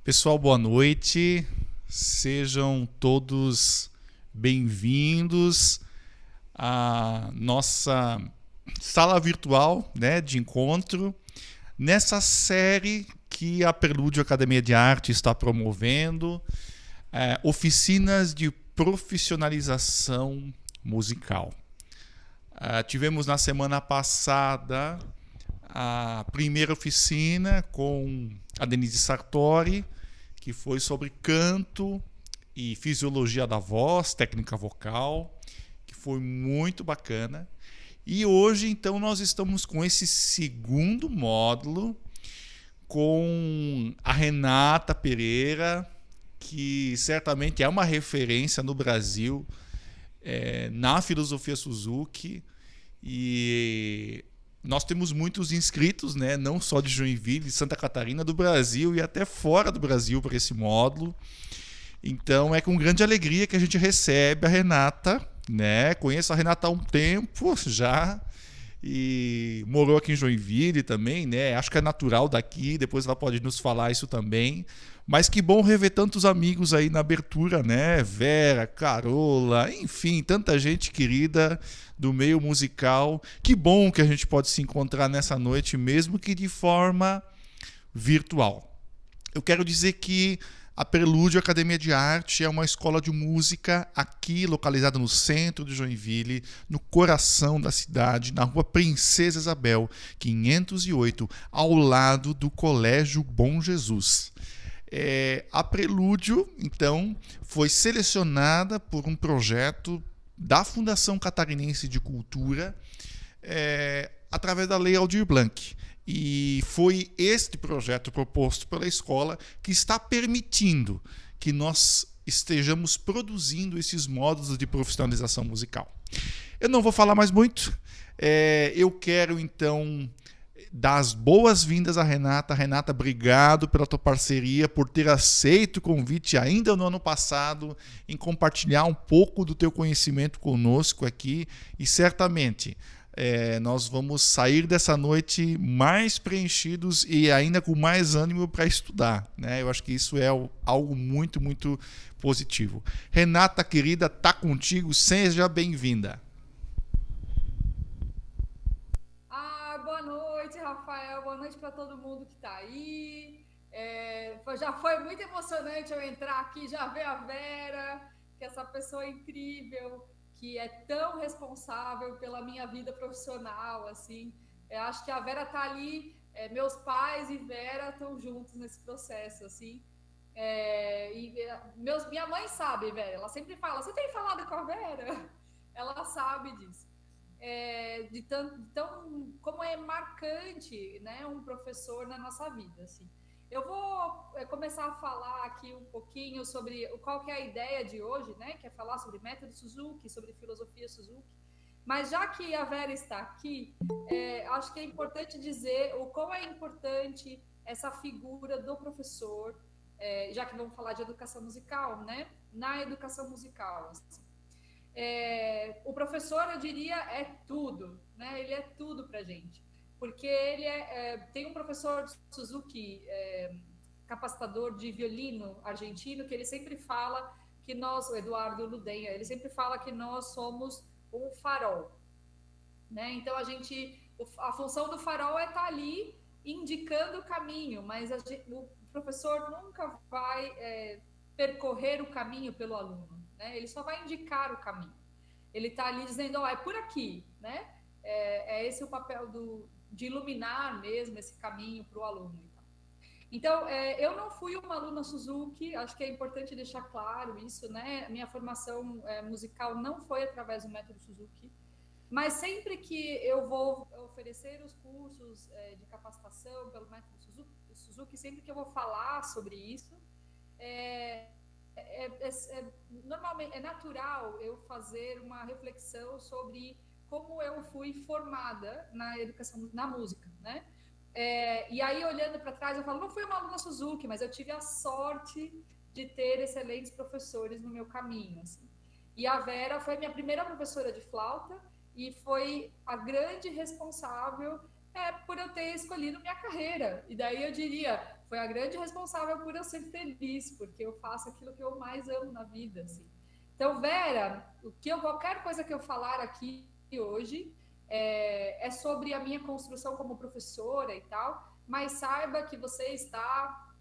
Pessoal, boa noite. Sejam todos bem-vindos à nossa sala virtual, né, de encontro, nessa série que a Prelúdio Academia de Arte está promovendo, oficinas de profissionalização musical. Tivemos na semana passada a primeira oficina com a Denise Sartori, que foi sobre canto e fisiologia da voz, técnica vocal, que foi muito bacana. E hoje, então, nós estamos com esse segundo módulo com a Renata Pereira, que certamente é uma referência no Brasil na filosofia Suzuki. E nós temos muitos inscritos, né? Não só de Joinville, de Santa Catarina, do Brasil e até fora do Brasil para esse módulo. Então é com grande alegria que a gente recebe a Renata, né? Conheço a Renata há um tempo já e morou aqui em Joinville também, né? Acho que é natural daqui, depois ela pode nos falar isso também. Mas que bom rever tantos amigos aí na abertura, né? Vera, Carola, enfim, tanta gente querida do meio musical. Que bom que a gente pode se encontrar nessa noite, mesmo que de forma virtual. Eu quero dizer que a Prelúdio Academia de Arte é uma escola de música aqui localizada no centro de Joinville, no coração da cidade, na rua Princesa Isabel, 508, ao lado do Colégio Bom Jesus. A Prelúdio, então, foi selecionada por um projeto da Fundação Catarinense de Cultura através da Lei Aldir Blanc. E foi este projeto proposto pela escola que está permitindo que nós estejamos produzindo esses módulos de profissionalização musical. Eu não vou falar mais muito. Eu quero, então, dar as boas-vindas à Renata. Renata, obrigado pela tua parceria, por ter aceito o convite ainda no ano passado, em compartilhar um pouco do teu conhecimento conosco aqui. E certamente nós vamos sair dessa noite mais preenchidos e ainda com mais ânimo para estudar, né? Eu acho que isso é algo muito, muito positivo. Renata, querida, tá contigo, seja bem-vinda. Boa noite, Rafael. Boa noite para todo mundo que está aí. Já foi muito emocionante eu entrar aqui, já ver a Vera, que é essa pessoa incrível, que é tão responsável pela minha vida profissional, assim. Acho que a Vera está ali, meus pais e Vera estão juntos nesse processo, assim. Minha mãe sabe, Vera, ela sempre fala, você tem falado com a Vera? Ela sabe disso. Como é marcante, né, um professor na nossa vida, assim. Eu vou começar a falar aqui um pouquinho sobre qual que é a ideia de hoje, né, que é falar sobre método Suzuki, sobre filosofia Suzuki. Mas já que a Vera está aqui, acho que é importante dizer o qual é importante essa figura do professor, já que vamos falar de educação musical, né, na educação musical, assim. O professor, eu diria, é tudo, né? Ele é tudo para a gente, porque ele tem um professor Suzuki, capacitador de violino argentino, que ele sempre fala que nós, o Eduardo Ludenha, ele sempre fala que nós somos um farol, né? Então a função do farol é estar ali indicando o caminho, mas o professor nunca vai percorrer o caminho pelo aluno, né? Ele só vai indicar o caminho. Ele está ali dizendo, é por aqui, né? Esse o papel de iluminar mesmo esse caminho para o aluno. Então, eu não fui uma aluna Suzuki, acho que é importante deixar claro isso, né? Minha formação musical não foi através do método Suzuki, mas sempre que eu vou oferecer os cursos de capacitação pelo método Suzuki, sempre que eu vou falar sobre isso, normalmente é natural eu fazer uma reflexão sobre como eu fui formada na educação, na música, né? E aí, olhando para trás, eu falo, não fui uma aluna Suzuki, mas eu tive a sorte de ter excelentes professores no meu caminho, assim. E a Vera foi minha primeira professora de flauta e foi a grande responsável por eu ter escolhido minha carreira. E daí eu diria, foi a grande responsável por eu ser feliz, porque eu faço aquilo que eu mais amo na vida, assim. Então, Vera, qualquer coisa que eu falar aqui hoje é sobre a minha construção como professora e tal, mas saiba que você está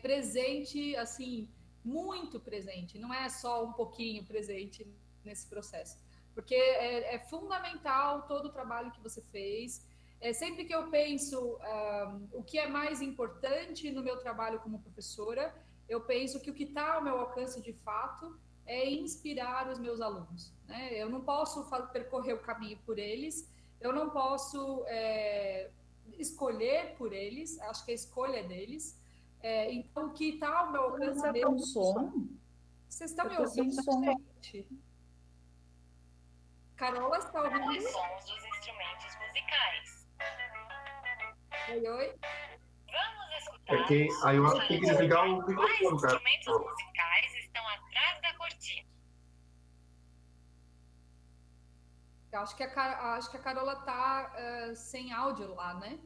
presente, assim, muito presente, não é só um pouquinho presente nesse processo, porque é fundamental todo o trabalho que você fez. Sempre que eu penso o que é mais importante no meu trabalho como professora, eu penso que o que está ao meu alcance de fato é inspirar os meus alunos, né? Eu não posso percorrer o caminho por eles, eu não posso escolher por eles, acho que a escolha é deles. Então, o que está ao meu alcance Tá com som? Vocês estão Eu me tô sem ouvindo, som. gente? Carola, está ouvindo? Os sons dos instrumentos musicais. Oi, oi. Vamos escutar. É que aí eu acho que tem que desligar o Quais microfone, cara. instrumentos musicais estão atrás da cortina? Acho que a Carola está sem áudio lá, né?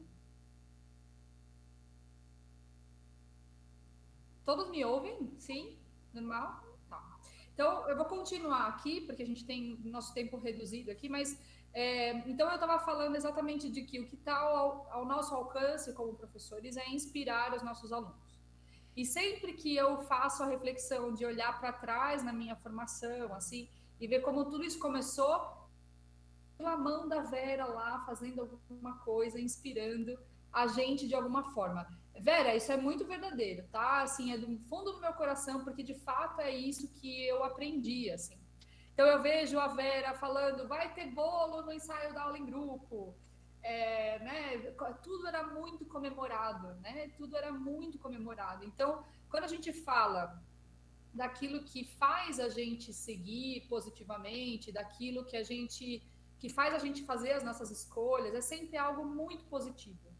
Todos me ouvem? Sim? Normal? Tá. Então, eu vou continuar aqui, porque a gente tem nosso tempo reduzido aqui, mas então eu estava falando exatamente de que o que está ao nosso alcance como professores é inspirar os nossos alunos. E sempre que eu faço a reflexão de olhar para trás na minha formação, assim, e ver como tudo isso começou, a mão da Vera lá fazendo alguma coisa, inspirando a gente de alguma forma. Vera, isso é muito verdadeiro, tá? Assim, é do fundo do meu coração, porque de fato é isso que eu aprendi, assim. Então eu vejo a Vera falando, vai ter bolo no ensaio da aula em grupo, né? Tudo era muito comemorado, né? Tudo era muito comemorado. Então, quando a gente fala daquilo que faz a gente seguir positivamente, daquilo que faz a gente fazer as nossas escolhas, é sempre algo muito positivo.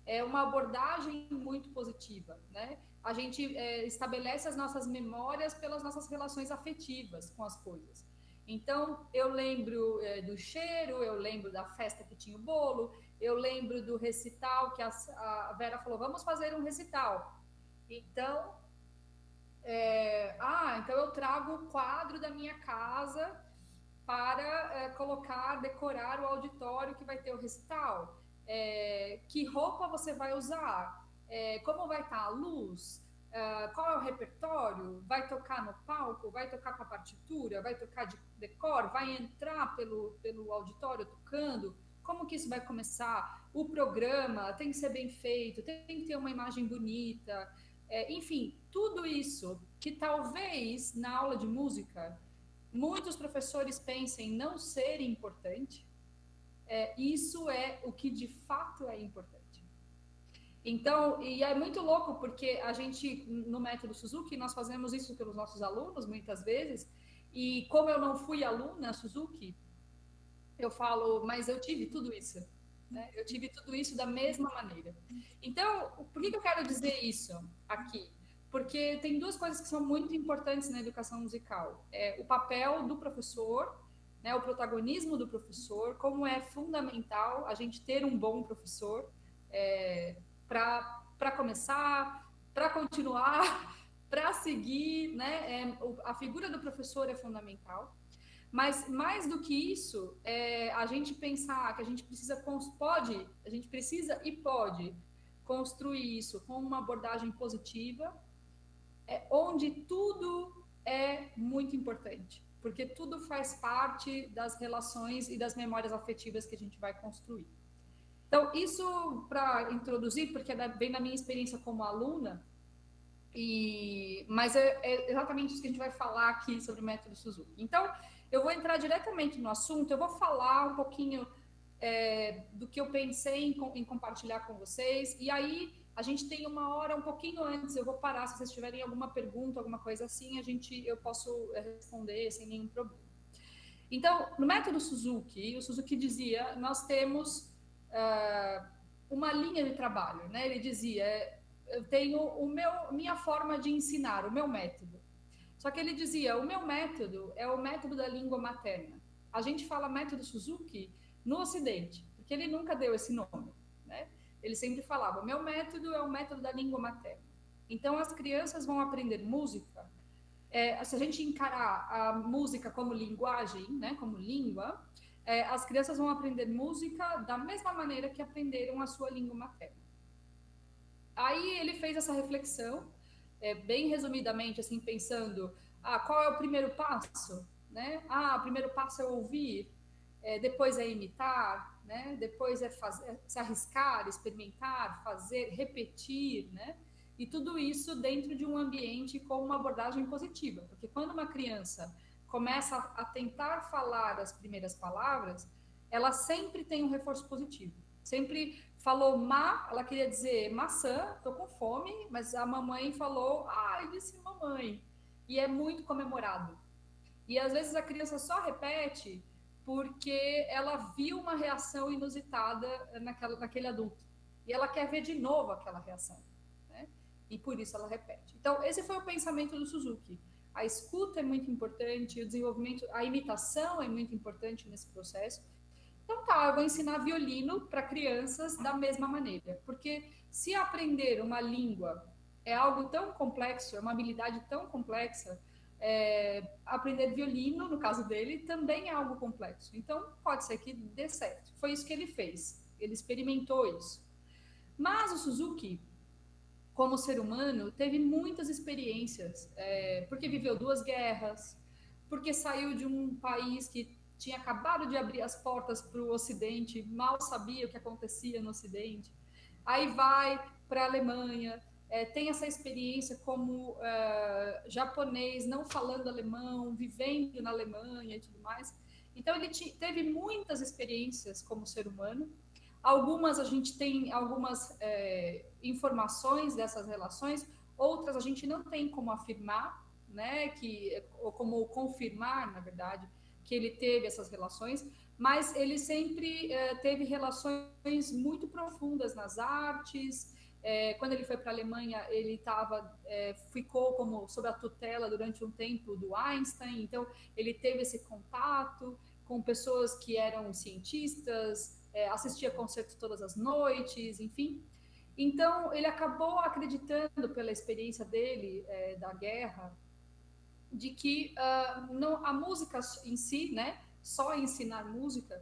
É uma abordagem muito positiva, né? A gente estabelece as nossas memórias pelas nossas relações afetivas com as coisas. Então, eu lembro do cheiro, eu lembro da festa que tinha o bolo, eu lembro do recital que a Vera falou, vamos fazer um recital. Então, então eu trago o quadro da minha casa para decorar o auditório que vai ter o recital. Que roupa você vai usar? Como vai estar a luz? Qual é o repertório? Vai tocar no palco? Vai tocar com a partitura? Vai tocar de decor? Vai entrar pelo auditório tocando? Como que isso vai começar? O programa tem que ser bem feito, tem que ter uma imagem bonita. Enfim, tudo isso que talvez na aula de música muitos professores pensem não ser importante, isso é o que de fato é importante. Então, e é muito louco, porque a gente, no método Suzuki, nós fazemos isso pelos nossos alunos, muitas vezes, e como eu não fui aluna Suzuki, eu falo, mas eu tive tudo isso, né? Eu tive tudo isso da mesma maneira. Então, por que eu quero dizer isso aqui? Porque tem duas coisas que são muito importantes na educação musical. O papel do professor, né, o protagonismo do professor, como é fundamental a gente ter um bom professor para começar, para continuar, para seguir, né? A figura do professor é fundamental. Mas mais do que isso, a gente pensar que a gente precisa e pode construir isso com uma abordagem positiva, onde tudo é muito importante, porque tudo faz parte das relações e das memórias afetivas que a gente vai construir. Então, isso para introduzir, porque vem da minha experiência como aluna, mas é exatamente isso que a gente vai falar aqui sobre o método Suzuki. Então, eu vou entrar diretamente no assunto, eu vou falar um pouquinho do que eu pensei em compartilhar com vocês, e aí a gente tem uma hora um pouquinho antes, eu vou parar, se vocês tiverem alguma pergunta, alguma coisa assim, eu posso responder sem nenhum problema. Então, no método Suzuki, o Suzuki dizia, nós temos uma linha de trabalho, né? Ele dizia, eu tenho minha forma de ensinar, o meu método. Só que ele dizia, o meu método é o método da língua materna. A gente fala método Suzuki no Ocidente, porque ele nunca deu esse nome, né? ele sempre falava: meu método é o método da língua materna. Então, as crianças vão aprender música. Se a gente encarar a música como linguagem, né, como língua, as crianças vão aprender música da mesma maneira que aprenderam a sua língua materna. Aí ele fez essa reflexão, bem resumidamente, assim, pensando: qual é o primeiro passo? Né? O primeiro passo é ouvir, depois é imitar, né? Depois é se arriscar, experimentar, fazer, repetir, né? E tudo isso dentro de um ambiente com uma abordagem positiva, porque quando uma criança começa a tentar falar as primeiras palavras, ela sempre tem um reforço positivo. Sempre falou ela queria dizer maçã, tô com fome, mas a mamãe falou, eu disse mamãe. E é muito comemorado. E às vezes a criança só repete porque ela viu uma reação inusitada naquele adulto. E ela quer ver de novo aquela reação. Né? E por isso ela repete. Então, esse foi o pensamento do Suzuki. A escuta é muito importante, o desenvolvimento, a imitação é muito importante nesse processo. Então eu vou ensinar violino para crianças da mesma maneira. Porque se aprender uma língua é algo tão complexo, é uma habilidade tão complexa, aprender violino, no caso dele, também é algo complexo. Então, pode ser que dê certo. Foi isso que ele fez. Ele experimentou isso. Mas o Suzuki, como ser humano, teve muitas experiências, porque viveu 2 guerras, porque saiu de um país que tinha acabado de abrir as portas para o Ocidente, mal sabia o que acontecia no Ocidente. Aí vai para a Alemanha, tem essa experiência como japonês, não falando alemão, vivendo na Alemanha e tudo mais. Então, ele teve muitas experiências como ser humano. Algumas a gente tem algumas informações dessas relações, outras a gente não tem como afirmar, né, ou como confirmar, na verdade, que ele teve essas relações, mas ele sempre teve relações muito profundas nas artes. Quando ele foi para a Alemanha, ele ficou como sob a tutela durante um tempo do Einstein, então ele teve esse contato com pessoas que eram cientistas, assistia concertos todas as noites, enfim. Então, ele acabou acreditando, pela experiência dele da guerra, de que a música em si, né, só ensinar música,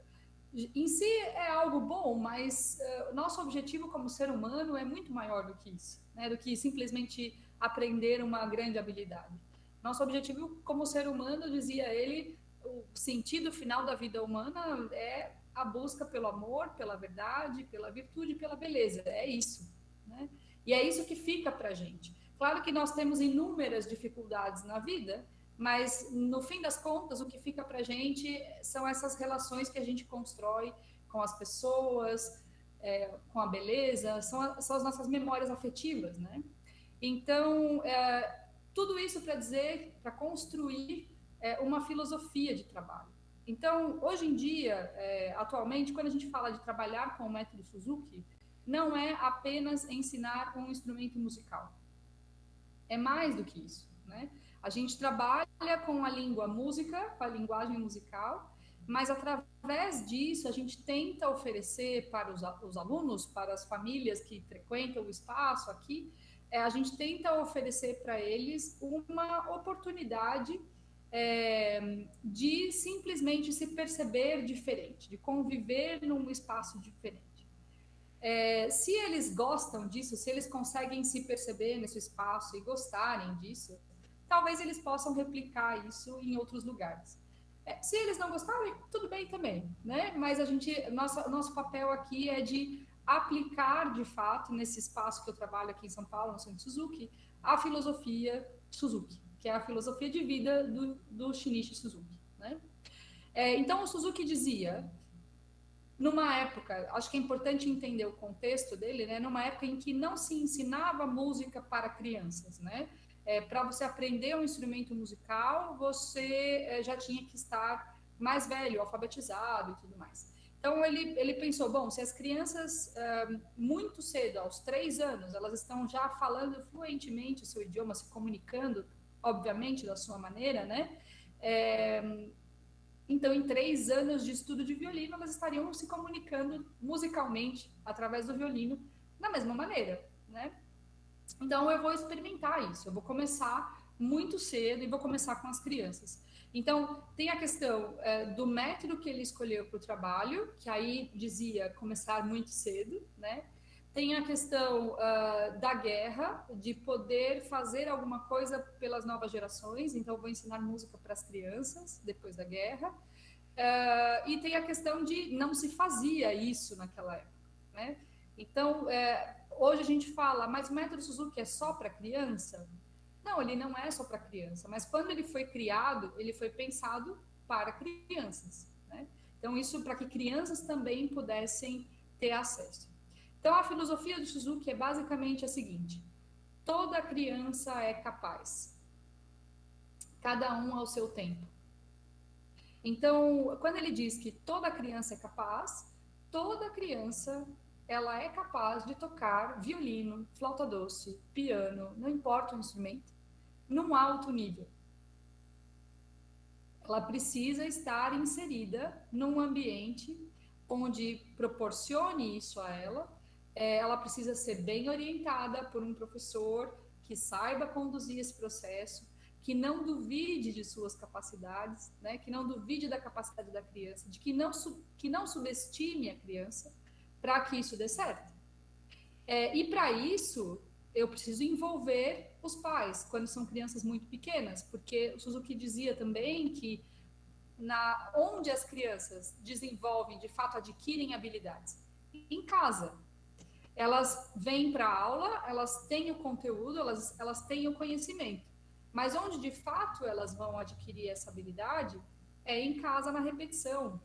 em si é algo bom, mas nosso objetivo como ser humano é muito maior do que isso, né, do que simplesmente aprender uma grande habilidade. Nosso objetivo como ser humano, dizia ele, o sentido final da vida humana é a busca pelo amor, pela verdade, pela virtude, pela beleza. É isso, né? E é isso que fica para a gente. Claro que nós temos inúmeras dificuldades na vida, mas no fim das contas o que fica para a gente são essas relações que a gente constrói com as pessoas, com a beleza, são as nossas memórias afetivas, né? Então, tudo isso para dizer, para construir uma filosofia de trabalho. Então, hoje em dia, atualmente, quando a gente fala de trabalhar com o método Suzuki, não é apenas ensinar um instrumento musical. É mais do que isso, né? A gente trabalha com a língua música, com a linguagem musical, mas através disso a gente tenta oferecer para os alunos, para as famílias que frequentam o espaço aqui, a gente tenta oferecer para eles uma oportunidade de simplesmente se perceber diferente, de conviver num espaço diferente. Se eles gostam disso, se eles conseguem se perceber nesse espaço e gostarem disso, talvez eles possam replicar isso em outros lugares. Se eles não gostarem, tudo bem também, né? Mas nosso papel aqui é de aplicar, de fato, nesse espaço que eu trabalho aqui em São Paulo, no Centro Suzuki, a filosofia Suzuki, que é a filosofia de vida do Shinichi Suzuki, né? Então, o Suzuki dizia, numa época, acho que é importante entender o contexto dele, né? Numa época em que não se ensinava música para crianças, né? Para você aprender um instrumento musical, você já tinha que estar mais velho, alfabetizado e tudo mais. Então, ele pensou, bom, se as crianças, muito cedo, aos 3 anos, elas estão já falando fluentemente o seu idioma, se comunicando, obviamente, da sua maneira, né? Então, em 3 anos de estudo de violino, elas estariam se comunicando musicalmente, através do violino, da mesma maneira, né? Então, eu vou experimentar isso. Eu vou começar muito cedo e vou começar com as crianças. Então, tem a questão do método que ele escolheu para o trabalho, que aí dizia começar muito cedo, né? Tem a questão da guerra, de poder fazer alguma coisa pelas novas gerações. Então, eu vou ensinar música para as crianças depois da guerra. E tem a questão de não se fazia isso naquela época, né? Então, hoje a gente fala, mas o método Suzuki é só para criança? Não, ele não é só para criança, mas quando ele foi criado, ele foi pensado para crianças, né? Então, isso para que crianças também pudessem ter acesso. Então, a filosofia do Suzuki é basicamente a seguinte: toda criança é capaz, cada um ao seu tempo. Então, quando ele diz que toda criança é capaz, toda criança ela é capaz de tocar violino, flauta doce, piano, não importa o instrumento, num alto nível. Ela precisa estar inserida num ambiente onde proporcione isso a ela. Ela precisa ser bem orientada por um professor que saiba conduzir esse processo, que não duvide de suas capacidades, né? Que não duvide da capacidade da criança, de que não subestime a criança, para que isso dê certo. E para isso, eu preciso envolver os pais, quando são crianças muito pequenas, porque o Suzuki dizia também que onde as crianças desenvolvem, de fato, adquirem habilidades? Em casa. Elas vêm para a aula, elas têm o conteúdo, elas têm o conhecimento. Mas onde, de fato, elas vão adquirir essa habilidade é em casa, na repetição.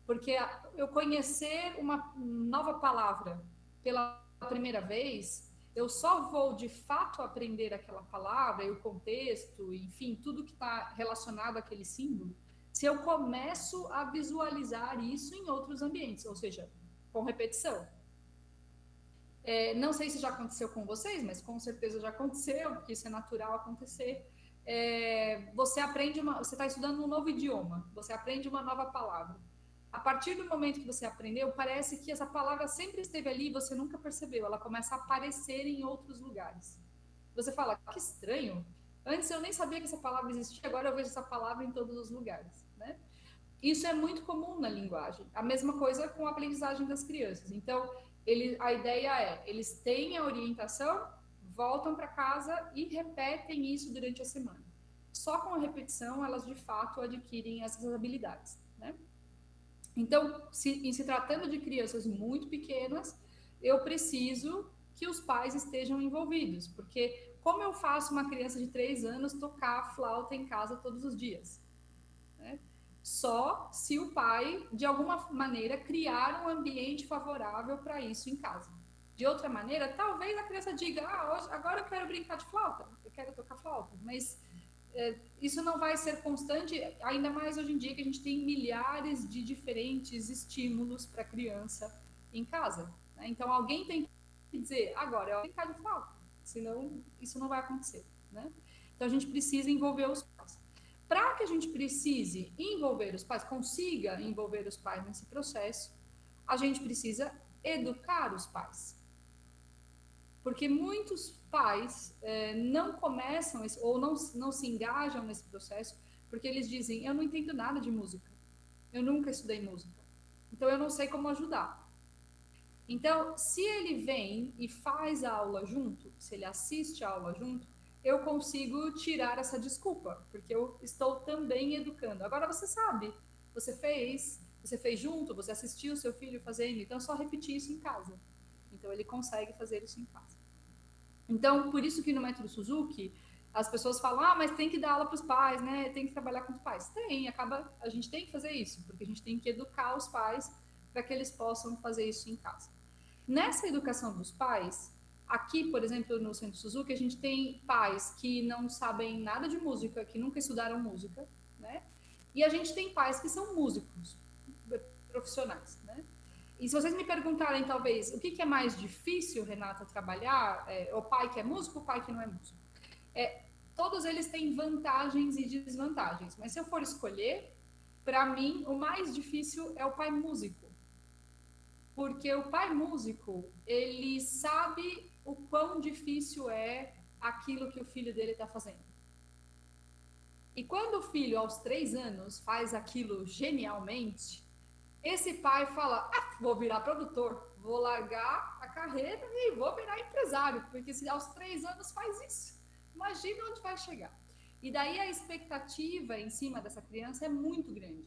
Porque eu conhecer uma nova palavra pela primeira vez, eu só vou, de fato, aprender aquela palavra e o contexto, enfim, tudo que está relacionado àquele símbolo, se eu começo a visualizar isso em outros ambientes, ou seja, com repetição. Não sei se já aconteceu com vocês, mas com certeza já aconteceu, porque isso é natural acontecer. Você está estudando um novo idioma, você aprende uma nova palavra. A partir do momento que você aprendeu, parece que essa palavra sempre esteve ali e você nunca percebeu. Ela começa a aparecer em outros lugares. Você fala, que estranho. Antes eu nem sabia que essa palavra existia, agora eu vejo essa palavra em todos os lugares, né? Isso é muito comum na linguagem. A mesma coisa com a aprendizagem das crianças. Então, a ideia eles têm a orientação, voltam para casa e repetem isso durante a semana. Só com a repetição, elas de fato adquirem essas habilidades, né? Então, em se tratando de crianças muito pequenas, eu preciso que os pais estejam envolvidos, porque como eu faço uma criança de 3 anos tocar flauta em casa todos os dias? Né? Só se o pai, de alguma maneira, criar um ambiente favorável para isso em casa. De outra maneira, talvez a criança diga, agora eu quero brincar de flauta, eu quero tocar flauta, mas isso não vai ser constante, ainda mais hoje em dia que a gente tem milhares de diferentes estímulos para a criança em casa, né? Então alguém tem que dizer, agora eu vou brincar de flauta, senão isso não vai acontecer, né? Então a gente precisa envolver os pais. Para que a gente precise envolver os pais, consiga envolver os pais nesse processo, a gente precisa educar os pais. Porque muitos pais não começam ou não se engajam nesse processo porque eles dizem, eu não entendo nada de música, eu nunca estudei música, então eu não sei como ajudar. Então, se ele vem e faz a aula junto, se ele assiste a aula junto, eu consigo tirar essa desculpa, porque eu estou também educando. Agora você sabe, você fez junto, você assistiu o seu filho fazendo, então é só repetir isso em casa. Então ele consegue fazer isso em casa. Então, por isso que no método Suzuki, as pessoas falam, mas tem que dar aula para os pais, né? Tem que trabalhar com os pais. A gente tem que fazer isso, porque a gente tem que educar os pais para que eles possam fazer isso em casa. Nessa educação dos pais, aqui, por exemplo, no Centro Suzuki, a gente tem pais que não sabem nada de música, que nunca estudaram música, né? E a gente tem pais que são músicos profissionais, né? E se vocês me perguntarem, talvez, o que é mais difícil, Renata, trabalhar? O pai que é músico ou o pai que não é músico? Todos eles têm vantagens e desvantagens. Mas se eu for escolher, para mim, o mais difícil é o pai músico. Porque o pai músico, ele sabe o quão difícil é aquilo que o filho dele está fazendo. E quando o filho, aos 3 anos, faz aquilo genialmente, esse pai fala, vou virar produtor, vou largar a carreira e vou virar empresário, porque se aos 3 anos faz isso, imagina onde vai chegar. E daí a expectativa em cima dessa criança é muito grande.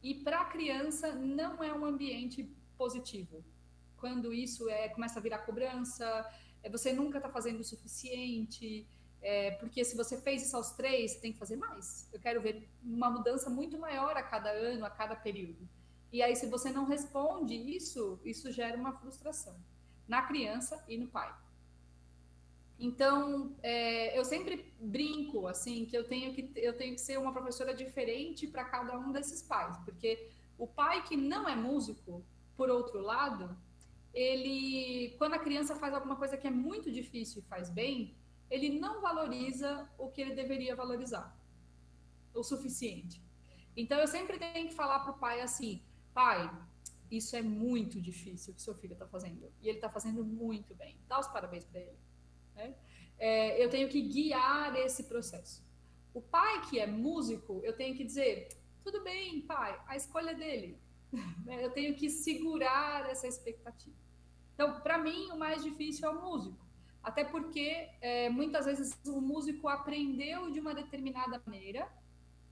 E para a criança não é um ambiente positivo. Quando isso começa a virar cobrança, você nunca está fazendo o suficiente, porque se você fez isso aos 3, você tem que fazer mais. Eu quero ver uma mudança muito maior a cada ano, a cada período. E aí, se você não responde isso gera uma frustração na criança e no pai. Então, eu sempre brinco, assim, que eu tenho que ser uma professora diferente para cada um desses pais, porque o pai que não é músico, por outro lado, ele, quando a criança faz alguma coisa que é muito difícil e faz bem, ele não valoriza o que ele deveria valorizar, o suficiente. Então, eu sempre tenho que falar para o pai assim, pai, isso é muito difícil que seu filho está fazendo, e ele está fazendo muito bem, dá os parabéns para ele. Eu tenho que guiar esse processo. O pai que é músico, eu tenho que dizer, tudo bem, pai, a escolha é dele. Eu tenho que segurar essa expectativa. Então, para mim, o mais difícil é o músico. Até porque, muitas vezes, o músico aprendeu de uma determinada maneira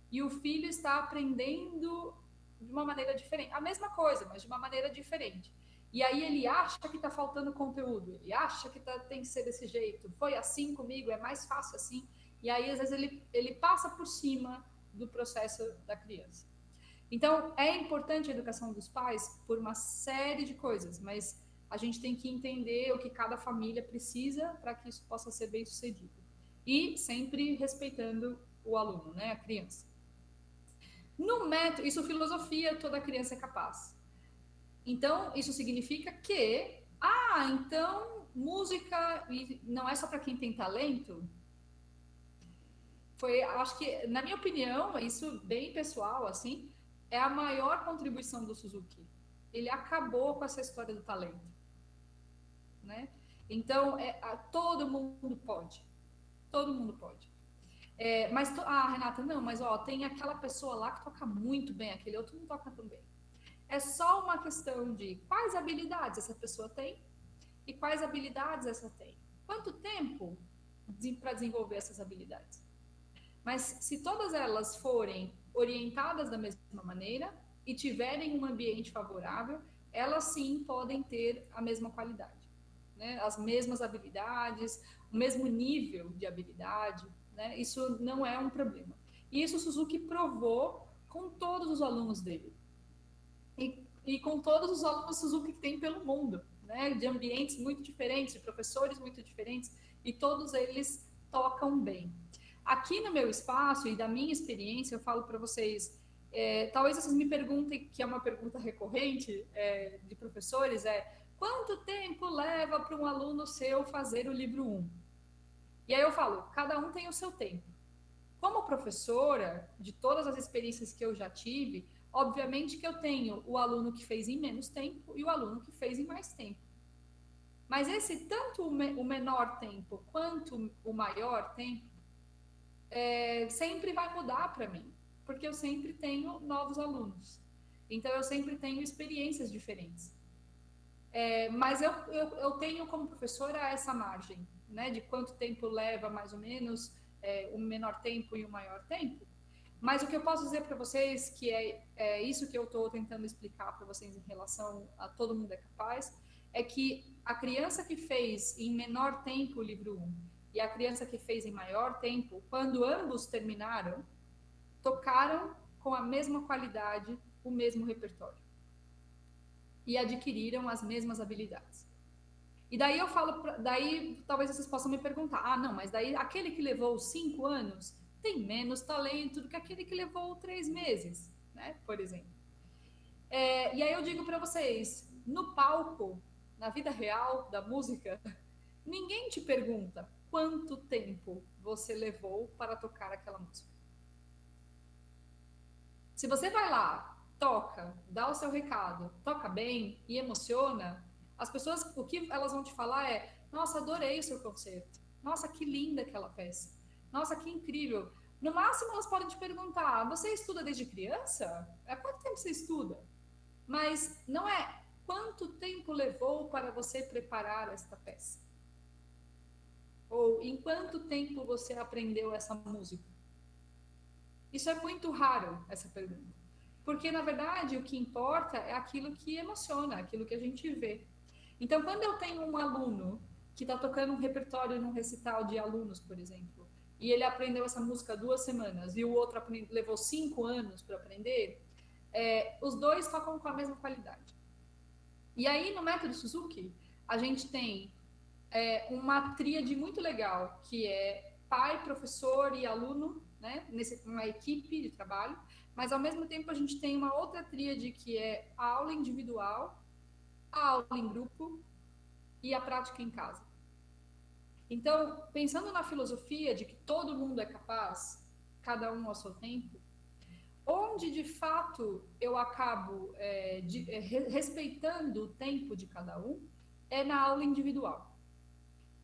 e o filho está aprendendo de uma maneira diferente. A mesma coisa, mas de uma maneira diferente. E aí ele acha que está faltando conteúdo, ele acha que tem que ser desse jeito, foi assim comigo, é mais fácil assim. E aí, às vezes, ele passa por cima do processo da criança. Então, é importante a educação dos pais por uma série de coisas, mas a gente tem que entender o que cada família precisa para que isso possa ser bem sucedido. E sempre respeitando o aluno, né, a criança. No método, isso filosofia, toda criança é capaz. Então, isso significa que, então, música não é só para quem tem talento? Acho que, na minha opinião, isso bem pessoal, assim, é a maior contribuição do Suzuki. Ele acabou com essa história do talento, né? Então, todo mundo pode. Todo mundo pode. Mas, Renata, não, mas tem aquela pessoa lá que toca muito bem, aquele outro não toca tão bem. É só uma questão de quais habilidades essa pessoa tem e quais habilidades essa tem. Quanto tempo para desenvolver essas habilidades? Mas se todas elas forem orientadas da mesma maneira e tiverem um ambiente favorável, elas sim podem ter a mesma qualidade, né? As mesmas habilidades, o mesmo nível de habilidade, né? Isso não é um problema. E isso o Suzuki provou com todos os alunos dele. E com todos os alunos Suzuki que tem pelo mundo, né? De ambientes muito diferentes, de professores muito diferentes, e todos eles tocam bem. Aqui no meu espaço e da minha experiência, eu falo para vocês, talvez vocês me perguntem, que é uma pergunta recorrente de professores, quanto tempo leva para um aluno seu fazer o livro 1? E aí eu falo, cada um tem o seu tempo. Como professora, de todas as experiências que eu já tive, obviamente que eu tenho o aluno que fez em menos tempo e o aluno que fez em mais tempo. Mas tanto o menor tempo quanto o maior tempo, sempre vai mudar para mim, porque eu sempre tenho novos alunos. Então, eu sempre tenho experiências diferentes. Mas eu tenho como professora essa margem, né, de quanto tempo leva, mais ou menos, o menor tempo e o maior tempo. Mas o que eu posso dizer para vocês, que é isso que eu estou tentando explicar para vocês em relação a Todo Mundo é Capaz, é que a criança que fez em menor tempo o livro 1 e a criança que fez em maior tempo, quando ambos terminaram, tocaram com a mesma qualidade o mesmo repertório e adquiriram as mesmas habilidades. E daí eu falo, daí talvez vocês possam me perguntar, não, mas daí aquele que levou 5 anos tem menos talento do que aquele que levou 3 meses, né? Por exemplo. E aí eu digo para vocês, no palco, na vida real da música, ninguém te pergunta quanto tempo você levou para tocar aquela música. Se você vai lá toca, dá o seu recado, toca bem e emociona, as pessoas, o que elas vão te falar é: nossa, adorei o seu concerto. Nossa, que linda aquela peça. Nossa, que incrível. No máximo, elas podem te perguntar: você estuda desde criança? Há quanto tempo você estuda? Mas não é quanto tempo levou para você preparar esta peça? Ou em quanto tempo você aprendeu essa música? Isso é muito raro, essa pergunta. Porque, na verdade, o que importa é aquilo que emociona, aquilo que a gente vê. Então, quando eu tenho um aluno que está tocando um repertório num recital de alunos, por exemplo, e ele aprendeu essa música 2 semanas e o outro levou 5 anos para aprender, os dois tocam com a mesma qualidade. E aí, no método Suzuki, a gente tem uma tríade muito legal, que é pai, professor e aluno, né? Uma equipe de trabalho, mas ao mesmo tempo a gente tem uma outra tríade que é a aula individual, a aula em grupo e a prática em casa. Então, pensando na filosofia de que todo mundo é capaz, cada um ao seu tempo, onde de fato eu acabo respeitando o tempo de cada um é na aula individual.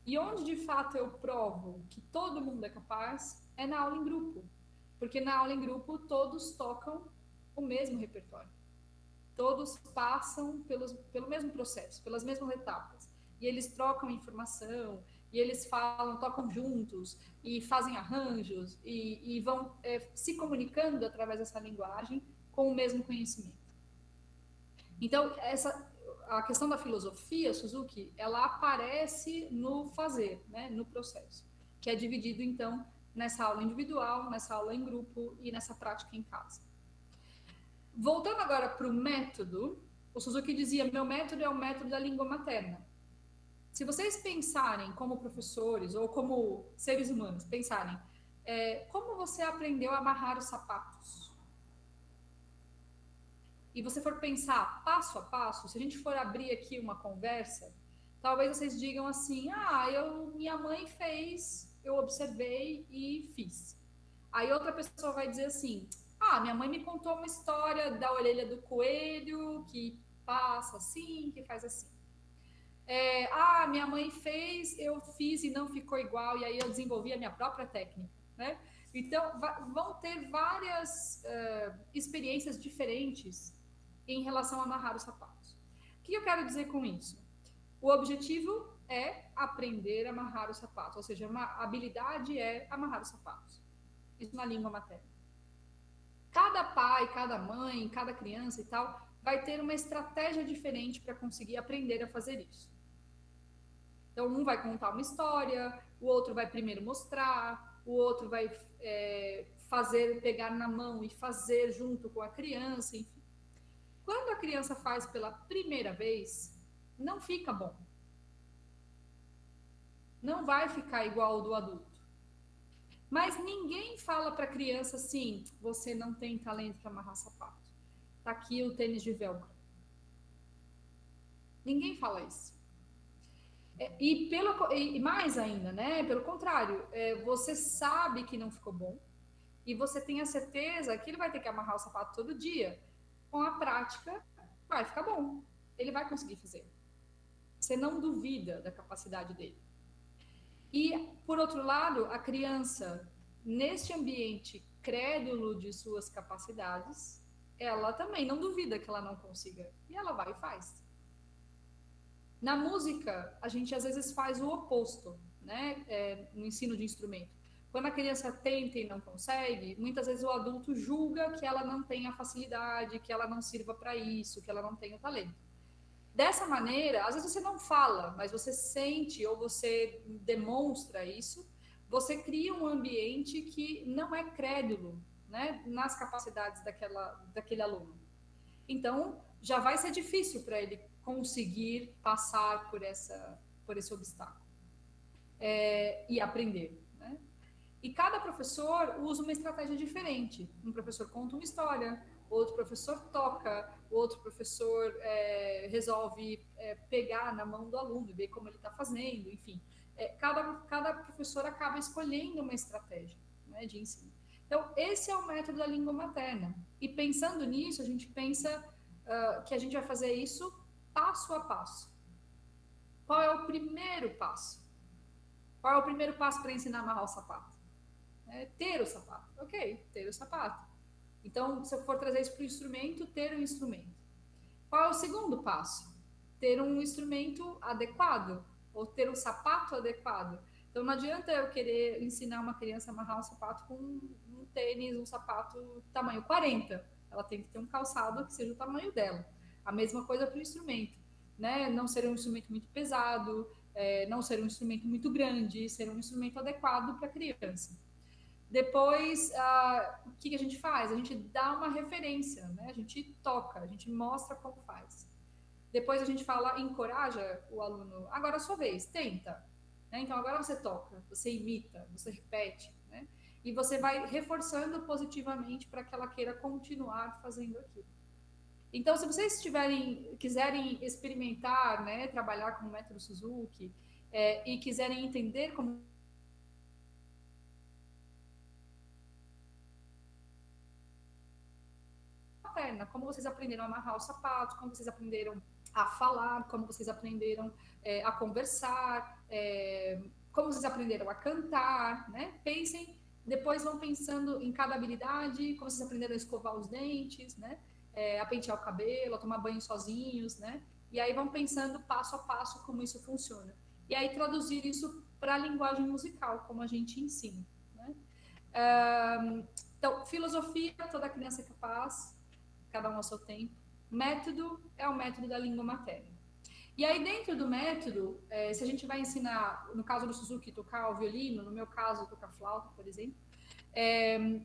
E onde de fato eu provo que todo mundo é capaz é na aula em grupo. Porque na aula em grupo todos tocam o mesmo repertório. Todos passam pelo mesmo processo, pelas mesmas etapas. E eles trocam informação, e eles falam, tocam juntos, e fazem arranjos, e vão se comunicando através dessa linguagem com o mesmo conhecimento. Então, a questão da filosofia, Suzuki, ela aparece no fazer, né, no processo, que é dividido, então, nessa aula individual, nessa aula em grupo e nessa prática em casa. Voltando agora para o método, o Suzuki dizia: meu método é o método da língua materna. Se vocês pensarem como professores ou como seres humanos, pensarem como você aprendeu a amarrar os sapatos, e você for pensar passo a passo, se a gente for abrir aqui uma conversa, talvez vocês digam assim: minha mãe fez, eu observei e fiz. Aí outra pessoa vai dizer assim: minha mãe me contou uma história da orelha do coelho, que passa assim, que faz assim. Minha mãe fez, eu fiz e não ficou igual, e aí eu desenvolvi a minha própria técnica, né? Então, vão ter várias experiências diferentes em relação a amarrar os sapatos. O que eu quero dizer com isso? O objetivo é aprender a amarrar os sapatos, ou seja, a habilidade é amarrar os sapatos. Isso na língua materna. Cada pai, cada mãe, cada criança e tal, vai ter uma estratégia diferente para conseguir aprender a fazer isso. Então, um vai contar uma história, o outro vai primeiro mostrar, o outro vai pegar na mão e fazer junto com a criança, enfim. Quando a criança faz pela primeira vez, não fica bom. Não vai ficar igual ao do adulto. Mas ninguém fala para a criança assim: você não tem talento para amarrar sapato. Tá aqui o tênis de velcro. Ninguém fala isso. E mais ainda, né? Pelo contrário, você sabe que não ficou bom e você tem a certeza que ele vai ter que amarrar o sapato todo dia. Com a prática, vai ficar bom. Ele vai conseguir fazer. Você não duvida da capacidade dele. E, por outro lado, a criança, neste ambiente crédulo de suas capacidades, ela também não duvida que ela não consiga. E ela vai e faz. Na música, a gente às vezes faz o oposto, né? No ensino de instrumento. Quando a criança tenta e não consegue, muitas vezes o adulto julga que ela não tem a facilidade, que ela não sirva para isso, que ela não tem o talento. Dessa maneira, às vezes você não fala, mas você sente ou você demonstra isso, você cria um ambiente que não é crédulo, né, nas capacidades daquele aluno. Então, já vai ser difícil para ele conseguir passar por esse obstáculo e aprender. Né? E cada professor usa uma estratégia diferente. Um professor conta uma história, outro professor toca, outro professor resolve pegar na mão do aluno e ver como ele está fazendo, enfim. Cada professor acaba escolhendo uma estratégia, né, de ensino. Então, esse é o método da língua materna. E pensando nisso, a gente pensa que a gente vai fazer isso passo a passo. Qual é o primeiro passo? Qual é o primeiro passo para ensinar a amarrar o sapato? É ter o sapato. Ok, ter o sapato. Então, se eu for trazer isso para o instrumento, ter um instrumento. Qual é o segundo passo? Ter um instrumento adequado, ou ter um sapato adequado. Então, não adianta eu querer ensinar uma criança a amarrar um sapato com um tênis, um sapato tamanho 40. Ela tem que ter um calçado que seja o tamanho dela. A mesma coisa para o instrumento, né? Não ser um instrumento muito pesado, não ser um instrumento muito grande, ser um instrumento adequado para a criança. Depois, o que a gente faz? A gente dá uma referência, né? A gente toca, a gente mostra como faz. Depois a gente fala, encoraja o aluno, agora é a sua vez, tenta. Né? Então agora você toca, você imita, você repete, né? E você vai reforçando positivamente para que ela queira continuar fazendo aquilo. Então, se vocês quiserem experimentar, né, trabalhar com o método Suzuki e quiserem entender como como vocês aprenderam a amarrar os sapatos, como vocês aprenderam a falar, como vocês aprenderam a conversar, como vocês aprenderam a cantar, né? Pensem, depois vão pensando em cada habilidade, como vocês aprenderam a escovar os dentes, né? A pentear o cabelo, a tomar banho sozinhos, né? E aí vão pensando passo a passo como isso funciona. E aí traduzir isso para a linguagem musical, como a gente ensina, né? Então, filosofia, toda criança é capaz, cada um ao seu tempo. Método é o método da língua materna. E aí, dentro do método, se a gente vai ensinar, no caso do Suzuki, tocar o violino, no meu caso, tocar flauta, por exemplo,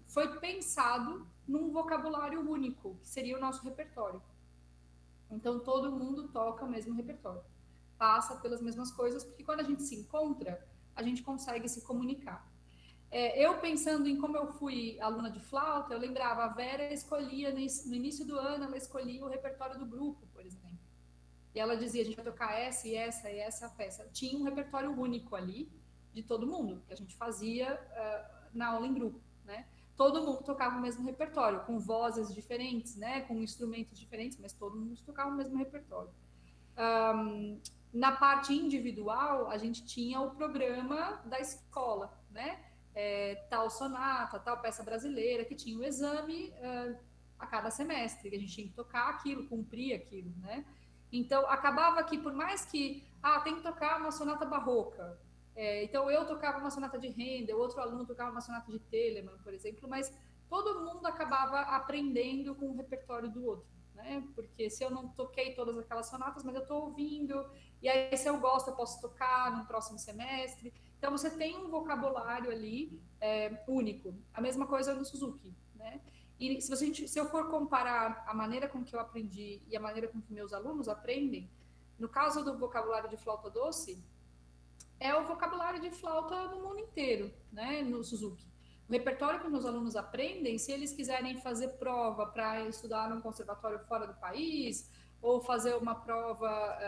foi pensado num vocabulário único, que seria o nosso repertório. Então, todo mundo toca o mesmo repertório, passa pelas mesmas coisas, porque quando a gente se encontra, a gente consegue se comunicar. Eu pensando em como eu fui aluna de flauta, eu lembrava, a Vera escolhia, no início do ano, ela escolhia o repertório do grupo, por exemplo. E ela dizia, a gente vai tocar essa e essa e essa peça. Tinha um repertório único ali, de todo mundo, que a gente fazia na aula em grupo, né? Todo mundo tocava o mesmo repertório, com vozes diferentes, né? Com instrumentos diferentes, mas todo mundo tocava o mesmo repertório. Na parte individual, a gente tinha o programa da escola, né? Tal sonata, tal peça brasileira, que tinha o exame a cada semestre, que a gente tinha que tocar aquilo, cumprir aquilo, né? Então, acabava que, por mais que, tem que tocar uma sonata barroca, então eu tocava uma sonata de Handel, outro aluno tocava uma sonata de Telemann, por exemplo, mas todo mundo acabava aprendendo com o repertório do outro, né? Porque se eu não toquei todas aquelas sonatas, mas eu estou ouvindo, e aí se eu gosto eu posso tocar no próximo semestre. Então, você tem um vocabulário ali único. A mesma coisa no Suzuki, né? E se eu for comparar a maneira com que eu aprendi e a maneira com que meus alunos aprendem, no caso do vocabulário de flauta doce, é o vocabulário de flauta no mundo inteiro, né? No Suzuki. O repertório que meus alunos aprendem, se eles quiserem fazer prova para estudar num conservatório fora do país, ou fazer uma prova,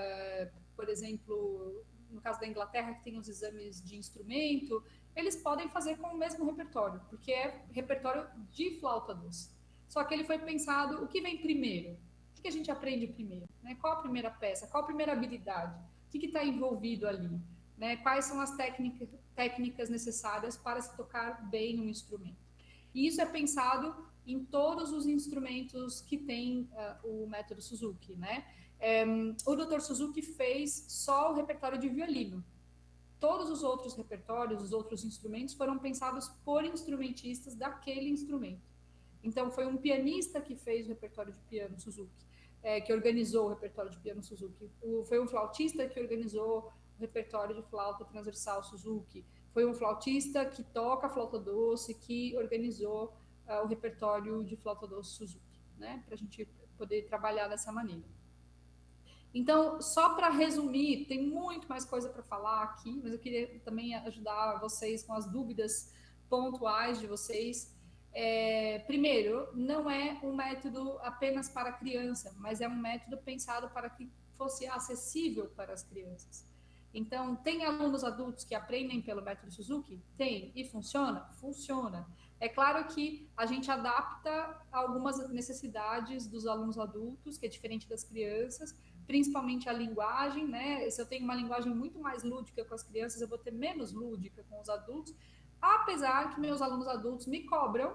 por exemplo, no caso da Inglaterra, que tem os exames de instrumento, eles podem fazer com o mesmo repertório, porque é repertório de flauta doce. Só que ele foi pensado, o que vem primeiro? O que a gente aprende primeiro? Né? Qual a primeira peça? Qual a primeira habilidade? O que está envolvido ali? Né? Quais são as técnicas necessárias para se tocar bem um instrumento? E isso é pensado em todos os instrumentos que tem o método Suzuki, né? O Dr. Suzuki fez só o repertório de violino. Todos os outros repertórios, os outros instrumentos foram pensados por instrumentistas daquele instrumento. Então, foi um pianista que fez o repertório de piano Suzuki, que organizou o repertório de piano Suzuki. Foi um flautista que organizou o repertório de flauta transversal Suzuki. Foi um flautista que toca flauta doce, que organizou o repertório de flauta doce Suzuki, né? Para a gente poder trabalhar dessa maneira. Então, só para resumir, tem muito mais coisa para falar aqui, mas eu queria também ajudar vocês com as dúvidas pontuais de vocês. Primeiro, não é um método apenas para criança, mas é um método pensado para que fosse acessível para as crianças. Então, tem alunos adultos que aprendem pelo método Suzuki? Tem. E funciona? Funciona. É claro que a gente adapta algumas necessidades dos alunos adultos, que é diferente das crianças, principalmente a linguagem, né? Se eu tenho uma linguagem muito mais lúdica com as crianças, eu vou ter menos lúdica com os adultos, apesar que meus alunos adultos me cobram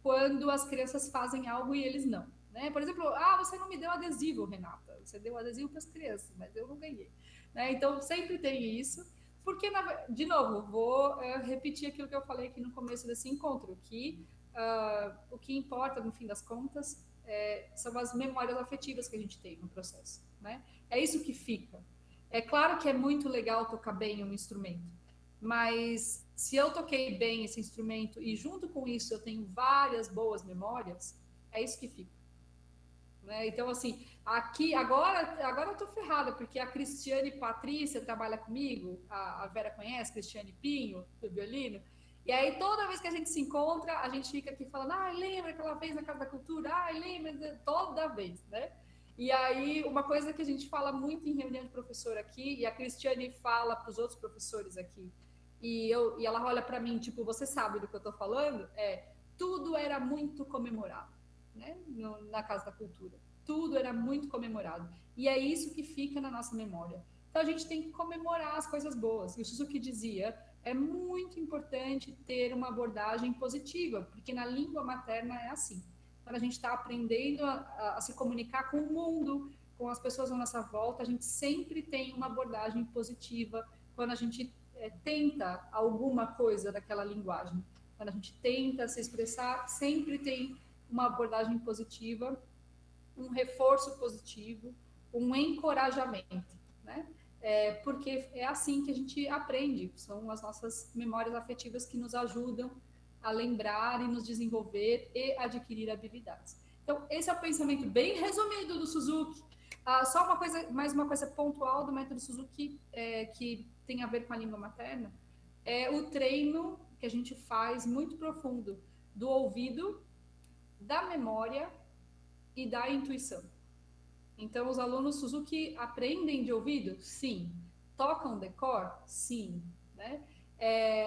quando as crianças fazem algo e eles não. Né? Por exemplo, você não me deu adesivo, Renata. Você deu adesivo para as crianças, mas eu não ganhei. Né? Então, sempre tem isso. Porque, de novo, vou repetir aquilo que eu falei aqui no começo desse encontro, que o que importa, no fim das contas, são as memórias afetivas que a gente tem no processo. Né? É isso que fica. É claro que é muito legal tocar bem um instrumento, mas se eu toquei bem esse instrumento e junto com isso eu tenho várias boas memórias, é isso que fica. Né? Então, assim, aqui, agora eu tô ferrada, porque a Cristiane Patrícia trabalha comigo, a Vera conhece, Cristiane Pinho, do violino, e aí toda vez que a gente se encontra, a gente fica aqui falando, lembra aquela vez na Casa da Cultura? Lembra, toda vez, né? E aí, uma coisa que a gente fala muito em reunião de professor aqui, e a Cristiane fala para os outros professores aqui, e ela olha para mim, tipo, você sabe do que eu tô falando? Tudo era muito comemorado. Né? Na Casa da Cultura. Tudo era muito comemorado. E é isso que fica na nossa memória. Então a gente tem que comemorar as coisas boas. E o Suzuki dizia, é muito importante ter uma abordagem positiva, porque na língua materna é assim. Quando a gente está aprendendo a se comunicar com o mundo, com as pessoas à nossa volta, a gente sempre tem uma abordagem positiva quando a gente tenta alguma coisa daquela linguagem. Quando a gente tenta se expressar, sempre tem uma abordagem positiva, um reforço positivo, um encorajamento, né? Porque é assim que a gente aprende, são as nossas memórias afetivas que nos ajudam a lembrar e nos desenvolver e adquirir habilidades. Então, esse é o pensamento bem resumido do Suzuki. Só uma coisa, mais uma coisa pontual do método Suzuki que tem a ver com a língua materna, é o treino que a gente faz muito profundo do ouvido, da memória e da intuição. Então, os alunos Suzuki aprendem de ouvido? Sim. Tocam decor? Sim. Né?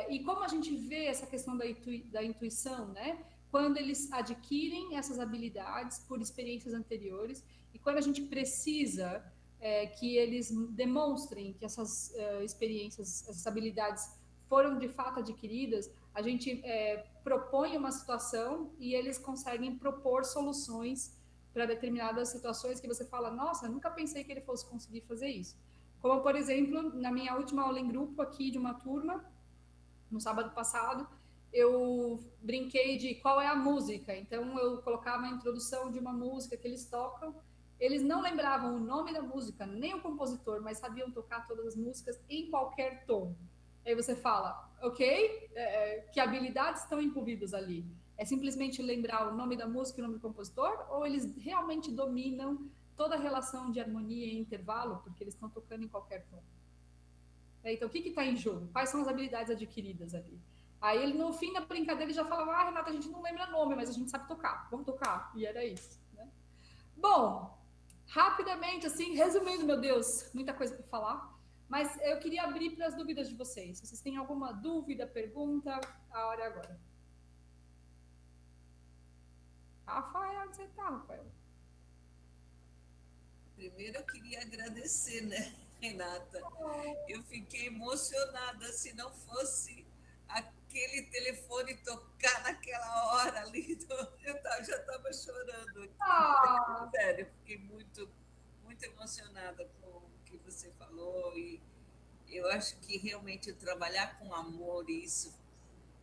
E como a gente vê essa questão da intuição, né? Quando eles adquirem essas habilidades por experiências anteriores e quando a gente precisa que eles demonstrem que essas experiências, essas habilidades foram de fato adquiridas, a gente propõe uma situação e eles conseguem propor soluções para determinadas situações que você fala, nossa, eu nunca pensei que ele fosse conseguir fazer isso. Como, por exemplo, na minha última aula em grupo aqui de uma turma, no sábado passado, eu brinquei de qual é a música. Então, eu colocava a introdução de uma música que eles tocam. Eles não lembravam o nome da música, nem o compositor, mas sabiam tocar todas as músicas em qualquer tom. Aí você fala, ok, que habilidades estão envolvidas ali? É simplesmente lembrar o nome da música e o nome do compositor? Ou eles realmente dominam toda a relação de harmonia e intervalo, porque eles estão tocando em qualquer tom? Então, o que está em jogo? Quais são as habilidades adquiridas ali? Aí, ele, no fim da brincadeira, ele já falava, Renata, a gente não lembra nome, mas a gente sabe tocar, vamos tocar. E era isso. Né? Bom, rapidamente, assim, resumindo, meu Deus, muita coisa para falar. Mas eu queria abrir para as dúvidas de vocês. Se vocês têm alguma dúvida, pergunta, a hora é agora. Rafael, onde você está, Rafael? Primeiro eu queria agradecer, né, Renata? Eu fiquei emocionada, se não fosse aquele telefone tocar naquela hora ali, eu já estava chorando. Sério, fiquei muito, muito emocionada com o que você falou e eu acho que realmente trabalhar com amor, isso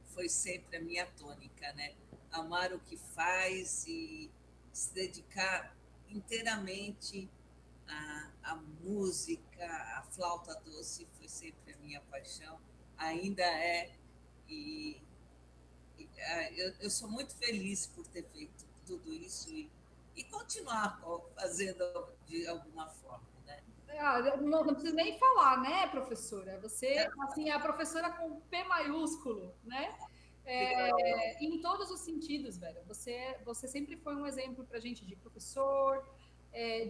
foi sempre a minha tônica, né? Amar o que faz e se dedicar inteiramente à música, à flauta doce, foi sempre a minha paixão, ainda é, e eu sou muito feliz por ter feito tudo isso e continuar fazendo de alguma forma. Não precisa nem falar, né, professora? Você, assim, é a professora com P maiúsculo, né? Em todos os sentidos, velho. Você sempre foi um exemplo para a gente de professor,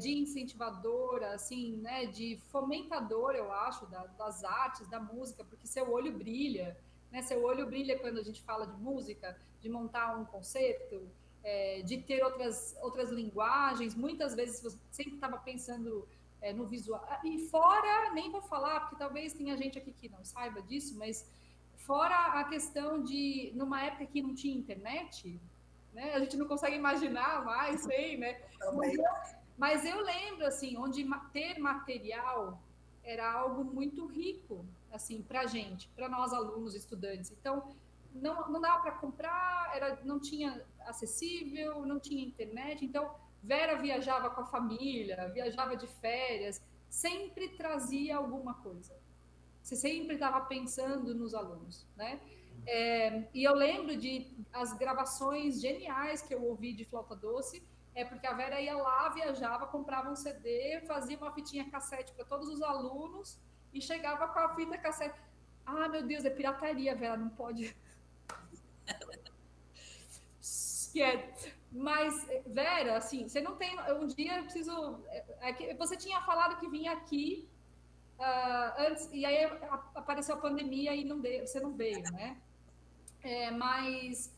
de incentivadora, assim, né, de fomentadora, eu acho, das artes, da música, porque seu olho brilha, né? Seu olho brilha quando a gente fala de música, de montar um concerto, de ter outras linguagens. Muitas vezes você sempre estava pensando no visual. E fora, nem vou falar, porque talvez tenha gente aqui que não saiba disso, mas fora a questão de, numa época que não tinha internet, né? A gente não consegue imaginar mais, sei, né? Mas eu lembro, assim, onde ter material era algo muito rico, assim, para a gente, para nós alunos, estudantes. Então, não dava para comprar, não tinha acessível, não tinha internet. Então, Vera viajava com a família, viajava de férias, sempre trazia alguma coisa. Você sempre estava pensando nos alunos, né? E eu lembro de as gravações geniais que eu ouvi de Flauta Doce, porque a Vera ia lá, viajava, comprava um CD, fazia uma fitinha cassete para todos os alunos e chegava com a fita cassete. Ah, meu Deus, é pirataria, Vera, não pode. Mas, Vera, assim, você não tem. Um dia eu preciso. Você tinha falado que vinha aqui antes, e aí apareceu a pandemia e você não veio, né? Mas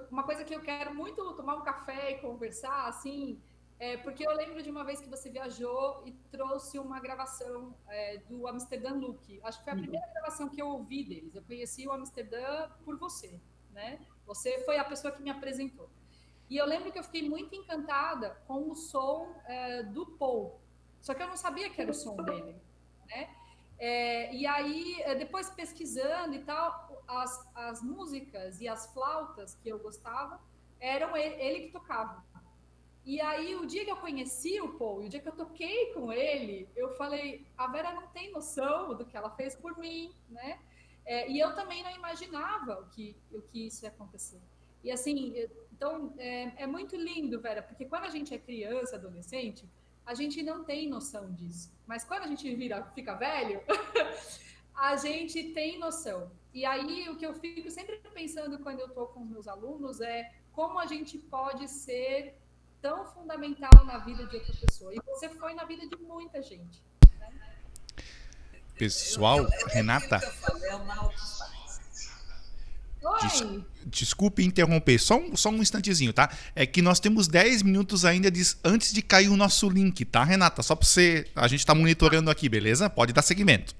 uma coisa que eu quero muito tomar um café e conversar, assim, porque eu lembro de uma vez que você viajou e trouxe uma gravação do Amsterdã Look. Acho que foi a primeira gravação que eu ouvi deles. Eu conheci o Amsterdã por você, né? Você foi a pessoa que me apresentou. E eu lembro que eu fiquei muito encantada com o som do Paul. Só que eu não sabia que era o som dele, né? E aí, depois pesquisando e tal, as músicas e as flautas que eu gostava eram ele que tocava. E aí, o dia que eu conheci o Paul, e o dia que eu toquei com ele, eu falei, a Vera não tem noção do que ela fez por mim, né? E eu também não imaginava o que isso ia acontecer. E assim, então, é muito lindo, Vera, porque quando a gente é criança, adolescente, a gente não tem noção disso. Mas quando a gente fica velho, a gente tem noção. E aí, o que eu fico sempre pensando quando eu estou com os meus alunos é como a gente pode ser tão fundamental na vida de outra pessoa. E você foi na vida de muita gente. Né? Pessoal, Renata... É o mal que faz. Desculpe interromper, só um instantezinho, tá? É que nós temos 10 minutos ainda antes de cair o nosso link, tá, Renata? Só para você, a gente tá monitorando aqui, beleza? Pode dar seguimento.